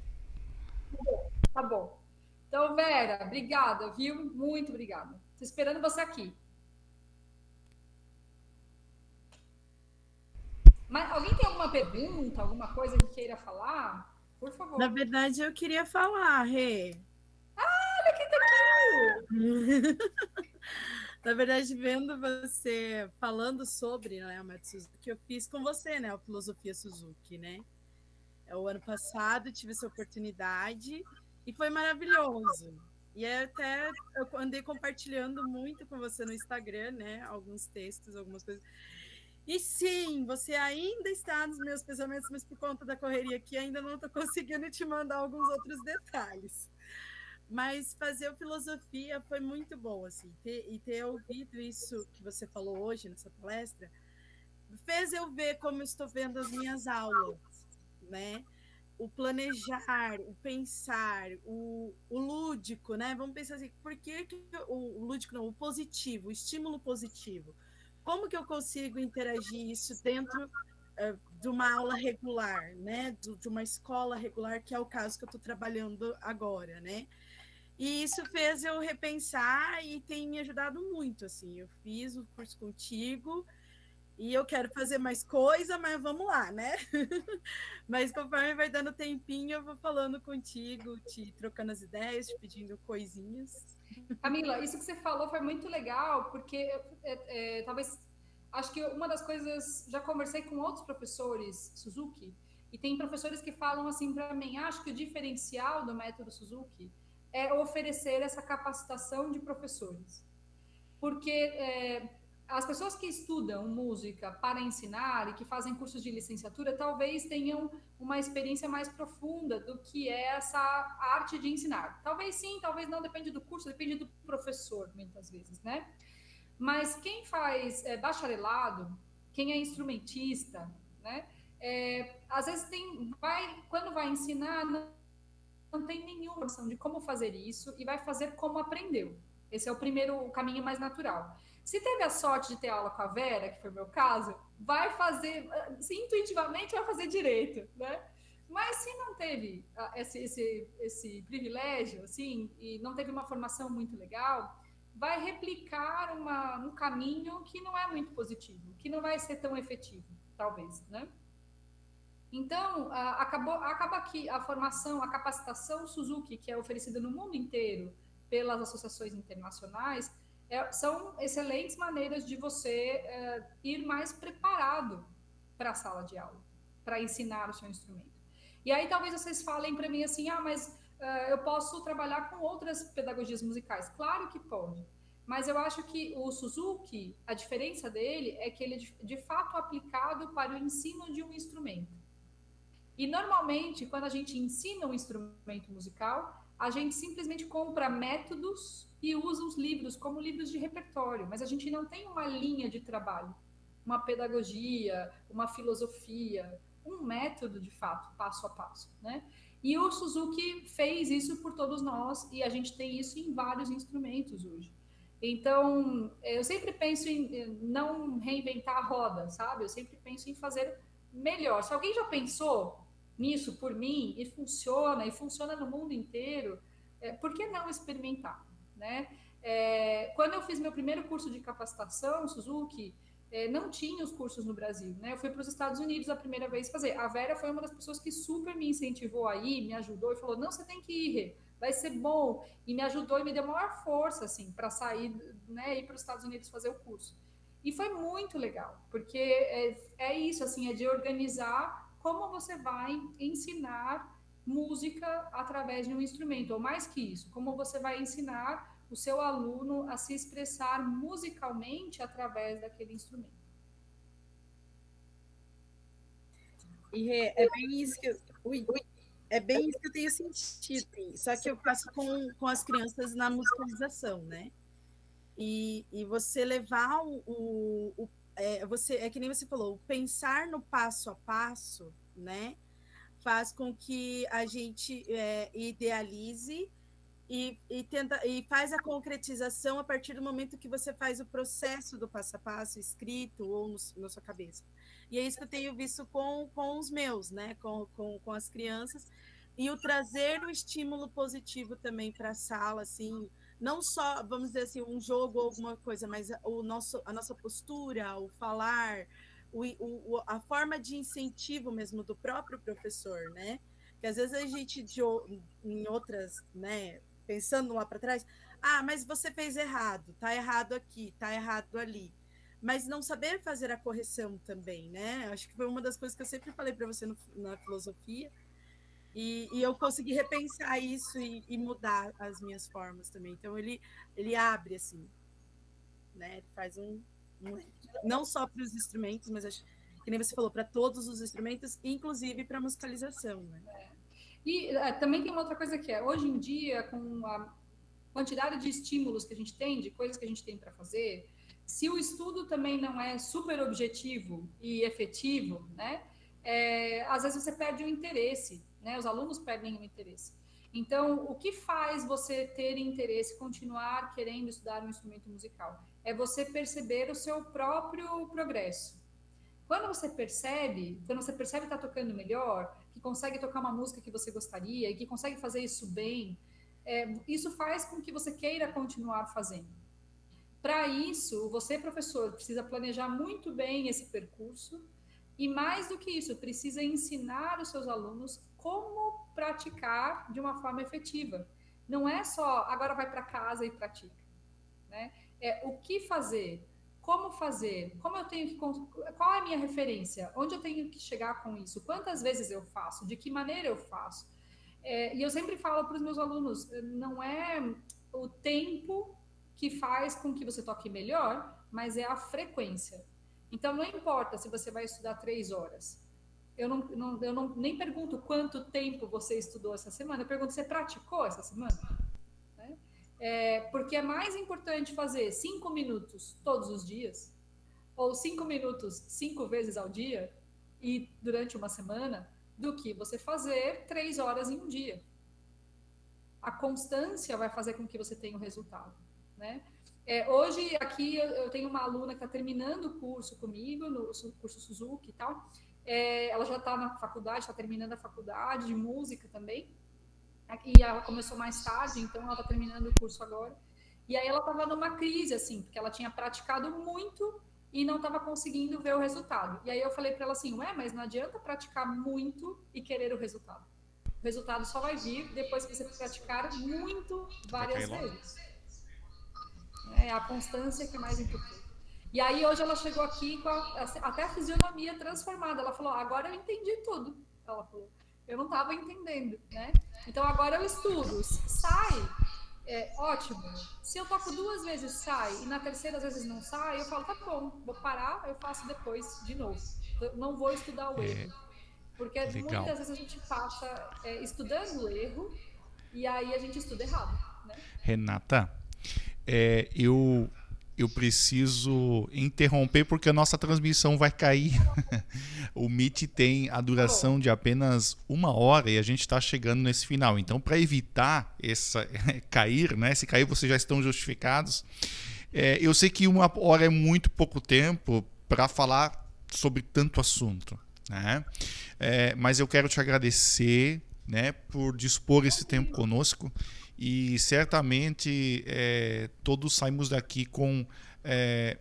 Tá bom. Então, Vera, obrigada, viu? Muito obrigada. Tô esperando você aqui. Mas alguém tem alguma pergunta, alguma coisa que queira falar? Por favor. Na verdade, eu queria falar, Rê. Olha quem tá aqui! Na verdade, vendo você falando sobre, né, o método Suzuki, eu fiz com você, né, a filosofia Suzuki, né? O ano passado tive essa oportunidade e foi maravilhoso. E até eu andei compartilhando muito com você no Instagram, né, alguns textos, algumas coisas. E sim, você ainda está nos meus pensamentos, mas por conta da correria aqui ainda não estou conseguindo te mandar alguns outros detalhes. Mas fazer a filosofia foi muito bom, assim, ter ouvido isso que você falou hoje nessa palestra, fez eu ver como eu estou vendo as minhas aulas, né? O planejar, o pensar, o lúdico, né? Vamos pensar assim, por que o lúdico não, o positivo, o estímulo positivo? Como que eu consigo interagir isso dentro de uma aula regular, né? De uma escola regular, que é o caso que eu estou trabalhando agora, né? E isso fez eu repensar e tem me ajudado muito, assim. Eu fiz o curso contigo e eu quero fazer mais coisa, mas vamos lá, né? Mas conforme vai dando tempinho, eu vou falando contigo, te trocando as ideias, te pedindo coisinhas. Camila, isso que você falou foi muito legal, porque talvez, acho que uma das coisas, já conversei com outros professores Suzuki, e tem professores que falam assim para mim, acho que o diferencial do método Suzuki é oferecer essa capacitação de professores. Porque as pessoas que estudam música para ensinar e que fazem cursos de licenciatura talvez tenham uma experiência mais profunda do que é essa arte de ensinar. Talvez sim, talvez não, depende do curso, depende do professor, muitas vezes, né? Mas quem faz bacharelado quem é instrumentista, né? Às vezes quando vai ensinar, não tem nenhuma noção de como fazer isso e vai fazer como aprendeu. Esse é o caminho mais natural. Se teve a sorte de ter aula com a Vera, que foi o meu caso, vai fazer, intuitivamente vai fazer direito, né? Mas se não teve esse privilégio, assim, e não teve uma formação muito legal, vai replicar um caminho que não é muito positivo, que não vai ser tão efetivo, talvez, né? Então, acaba que a formação, a capacitação Suzuki, que é oferecida no mundo inteiro pelas associações internacionais, são excelentes maneiras de você ir mais preparado para a sala de aula, para ensinar o seu instrumento. E aí talvez vocês falem para mim assim, mas eu posso trabalhar com outras pedagogias musicais. Claro que pode, mas eu acho que o Suzuki, a diferença dele é que ele é de fato aplicado para o ensino de um instrumento. E normalmente, quando a gente ensina um instrumento musical, a gente simplesmente compra métodos e usa os livros como livros de repertório, mas a gente não tem uma linha de trabalho, uma pedagogia, uma filosofia, um método de fato, passo a passo, né? E o Suzuki fez isso por todos nós e a gente tem isso em vários instrumentos hoje. Então, eu sempre penso em não reinventar a roda, sabe? Eu sempre penso em fazer melhor. Se alguém já pensou nisso por mim e funciona no mundo inteiro, por que não experimentar, né? Quando eu fiz meu primeiro curso de capacitação, Suzuki, não tinha os cursos no Brasil, né? Eu fui para os Estados Unidos a primeira vez fazer. A Vera foi uma das pessoas que super me incentivou aí, me ajudou e falou, não, você tem que ir, vai ser bom. E me ajudou e me deu maior força, assim, para sair, né, ir para os Estados Unidos fazer o curso. E foi muito legal, porque é isso, assim, é de organizar como você vai ensinar música através de um instrumento, ou mais que isso, como você vai ensinar o seu aluno a se expressar musicalmente através daquele instrumento. E é bem isso que eu tenho sentido, só que eu faço com as crianças na musicalização, né? E você levar é que nem você falou, pensar no passo a passo, né? Faz com que a gente idealize e faz a concretização a partir do momento que você faz o processo do passo a passo escrito ou na sua cabeça. E é isso que eu tenho visto com os meus, né? Com as crianças, e o trazer o estímulo positivo também para a sala, assim, não só, vamos dizer assim, um jogo ou alguma coisa, mas a nossa postura, o falar, a forma de incentivo mesmo do próprio professor, né? Que às vezes a gente, em outras, né, pensando lá para trás, mas você fez errado, tá errado aqui, tá errado ali. Mas não saber fazer a correção também, né? Acho que foi uma das coisas que eu sempre falei para você na filosofia, e eu consegui repensar isso e mudar as minhas formas também. Então, ele abre, assim, né? Ele faz não só para os instrumentos, mas acho que nem você falou, para todos os instrumentos, inclusive para a musicalização, né? E também tem uma outra coisa que hoje em dia, com a quantidade de estímulos que a gente tem, de coisas que a gente tem para fazer, se o estudo também não é super objetivo e efetivo, né? Às vezes você perde o interesse, né? Os alunos perdem o interesse. Então, o que faz você ter interesse, continuar querendo estudar um instrumento musical? É você perceber o seu próprio progresso. Quando você percebe estar tocando melhor, que consegue tocar uma música que você gostaria e que consegue fazer isso bem, isso faz com que você queira continuar fazendo. Para isso, você, professor, precisa planejar muito bem esse percurso e, mais do que isso, precisa ensinar os seus alunos como praticar de uma forma efetiva. Não é só agora vai para casa e pratica, né? O que fazer, como eu tenho que, qual é a minha referência, onde eu tenho que chegar com isso, quantas vezes eu faço, de que maneira eu faço. E eu sempre falo para os meus alunos, não é o tempo que faz com que você toque melhor, mas é a frequência. Então, não importa se você vai estudar 3 horas. Eu nem pergunto quanto tempo você estudou essa semana, eu pergunto, você praticou essa semana? Né? Porque é mais importante fazer 5 minutos todos os dias ou 5 minutos 5 vezes ao dia e durante uma semana do que você fazer 3 horas em um dia. A constância vai fazer com que você tenha um resultado, né? Hoje, aqui, eu tenho uma aluna que está terminando o curso comigo, no curso Suzuki e tal. Ela já está na faculdade, está terminando a faculdade de música também. E ela começou mais tarde, então ela está terminando o curso agora. E aí ela estava numa crise, assim, porque ela tinha praticado muito e não estava conseguindo ver o resultado. E aí eu falei para ela assim, mas não adianta praticar muito e querer o resultado. O resultado só vai vir depois que você praticar muito, várias vezes. É a constância que é mais importante. E aí hoje ela chegou aqui com até a fisionomia transformada. Ela falou, agora eu entendi tudo. Ela falou, eu não estava entendendo, né? Então agora eu estudo. Sai, ótimo. Se eu toco 2 vezes sai e na terceira às vezes não sai, eu falo, tá bom, vou parar, eu faço depois de novo. Eu não vou estudar o erro. Porque legal. Muitas vezes a gente passa estudando o erro e aí a gente estuda errado, né? Renata, eu preciso interromper porque a nossa transmissão vai cair. O Meet tem a duração de apenas 1 hora e a gente está chegando nesse final. Então, para evitar cair, né? Se cair, vocês já estão justificados. Eu sei que 1 hora é muito pouco tempo para falar sobre tanto assunto, né? Mas eu quero te agradecer, né, por dispor esse tempo conosco. E certamente todos saímos daqui com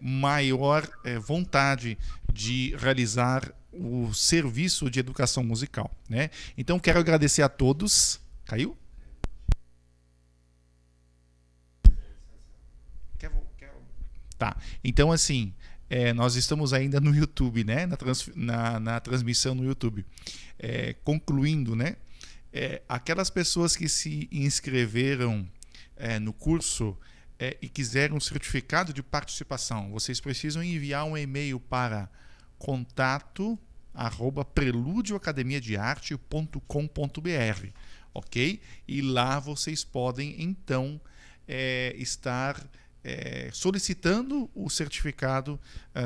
maior vontade de realizar o serviço de educação musical, né? Então quero agradecer a todos. Caiu? Tá. Então assim, nós estamos ainda no YouTube, né? Na transmissão no YouTube. Concluindo, né? Aquelas pessoas que se inscreveram no curso e quiserem um certificado de participação, vocês precisam enviar um e-mail para contato@preludioacademiadearte.com.br, ok? E lá vocês podem então estar solicitando o certificado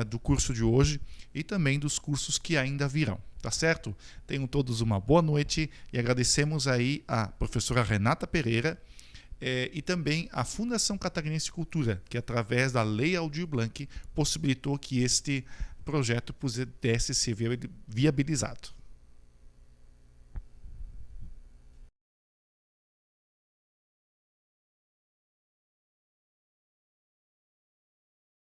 do curso de hoje e também dos cursos que ainda virão. Tá certo? Tenham todos uma boa noite e agradecemos aí a professora Renata Pereira e também a Fundação Catarinense Cultura, que através da Lei Aldir Blanc possibilitou que este projeto pudesse ser viabilizado.